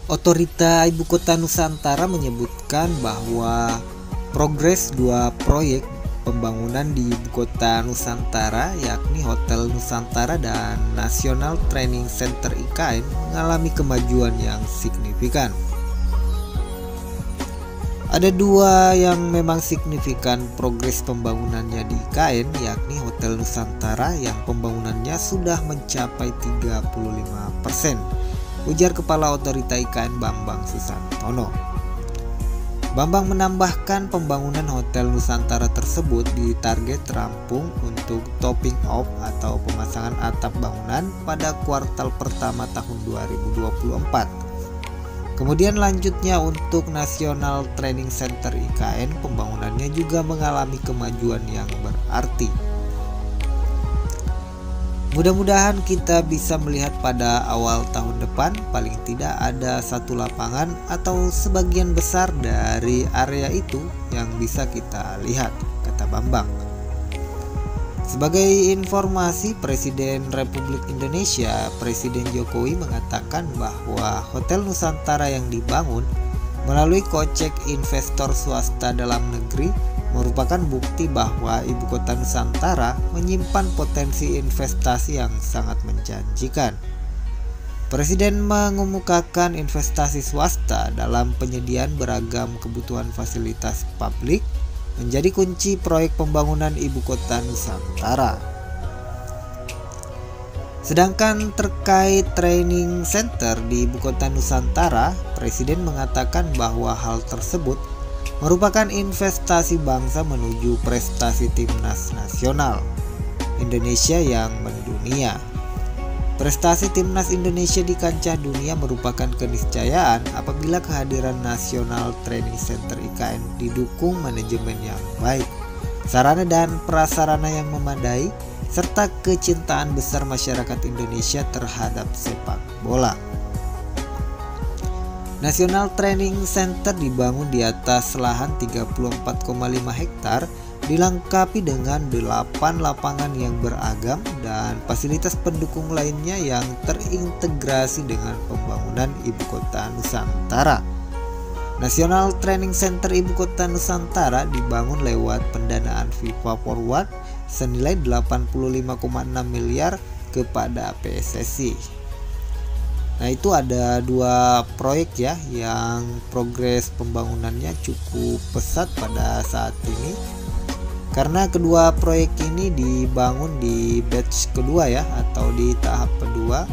Otorita Ibu Kota Nusantara menyebutkan bahwa progres dua proyek pembangunan di Ibu Kota Nusantara, yakni Hotel Nusantara dan National Training Center IKN, mengalami kemajuan yang signifikan. Ada dua yang memang signifikan progres pembangunannya di IKN, yakni Hotel Nusantara yang pembangunannya sudah mencapai 35%, ujar Kepala Otorita IKN Bambang Susantono. Bambang menambahkan pembangunan Hotel Nusantara tersebut ditarget rampung untuk topping off atau pemasangan atap bangunan pada kuartal pertama tahun 2024. Kemudian lanjutnya untuk National Training Center IKN, pembangunannya juga mengalami kemajuan yang berarti. Mudah-mudahan kita bisa melihat pada awal tahun depan paling tidak ada satu lapangan atau sebagian besar dari area itu yang bisa kita lihat, kata Bambang. Sebagai informasi, Presiden Republik Indonesia, Presiden Jokowi mengatakan bahwa Hotel Nusantara yang dibangun melalui kocek investor swasta dalam negeri merupakan bukti bahwa Ibu Kota Nusantara menyimpan potensi investasi yang sangat menjanjikan. Presiden mengemukakan investasi swasta dalam penyediaan beragam kebutuhan fasilitas publik menjadi kunci proyek pembangunan Ibu Kota Nusantara. Sedangkan terkait training center di Ibu Kota Nusantara, Presiden mengatakan bahwa hal tersebut merupakan investasi bangsa menuju prestasi timnas nasional Indonesia yang mendunia. Prestasi timnas Indonesia di kancah dunia merupakan keniscayaan apabila kehadiran National Training Center IKN didukung manajemen yang baik, sarana dan prasarana yang memadai, serta kecintaan besar masyarakat Indonesia terhadap sepak bola. National Training Center dibangun di atas lahan 34,5 hektar, dilengkapi dengan 8 lapangan yang beragam dan fasilitas pendukung lainnya yang terintegrasi dengan pembangunan Ibu Kota Nusantara. National Training Center Ibu Kota Nusantara dibangun lewat pendanaan FIFA Forward senilai 85,6 miliar kepada PSSI. Nah, itu ada dua proyek ya yang progres pembangunannya cukup pesat pada saat ini. Karena kedua proyek ini dibangun di batch kedua ya, atau di tahap kedua,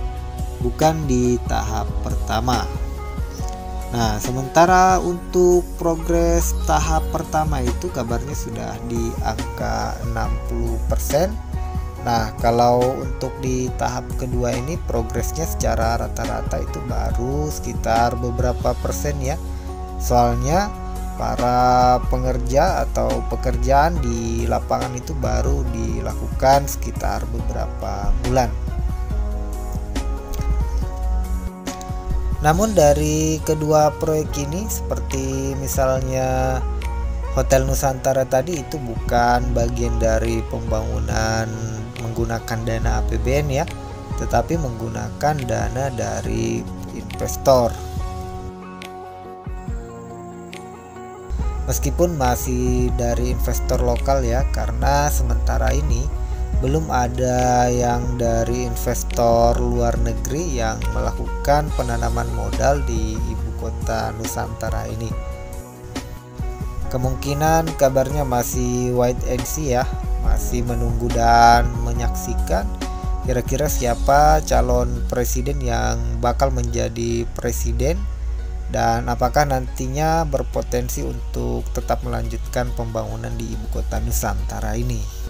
bukan di tahap pertama. Nah, sementara untuk progres tahap pertama itu kabarnya sudah di angka 60%. Nah, kalau untuk di tahap kedua ini progresnya secara rata-rata itu baru sekitar beberapa persen ya. Soalnya para pengerja atau pekerjaan di lapangan itu baru dilakukan sekitar beberapa bulan. Namun dari kedua proyek ini, seperti misalnya Hotel Nusantara tadi, itu bukan bagian dari pembangunan menggunakan dana APBN ya, tetapi menggunakan dana dari investor. Meskipun masih dari investor lokal ya, karena sementara ini belum ada yang dari investor luar negeri yang melakukan penanaman modal di Ibu Kota Nusantara ini. Kemungkinan kabarnya masih wait and see ya, masih menunggu dan menyaksikan kira-kira siapa calon presiden yang bakal menjadi presiden dan apakah nantinya berpotensi untuk tetap melanjutkan pembangunan di Ibu Kota Nusantara ini.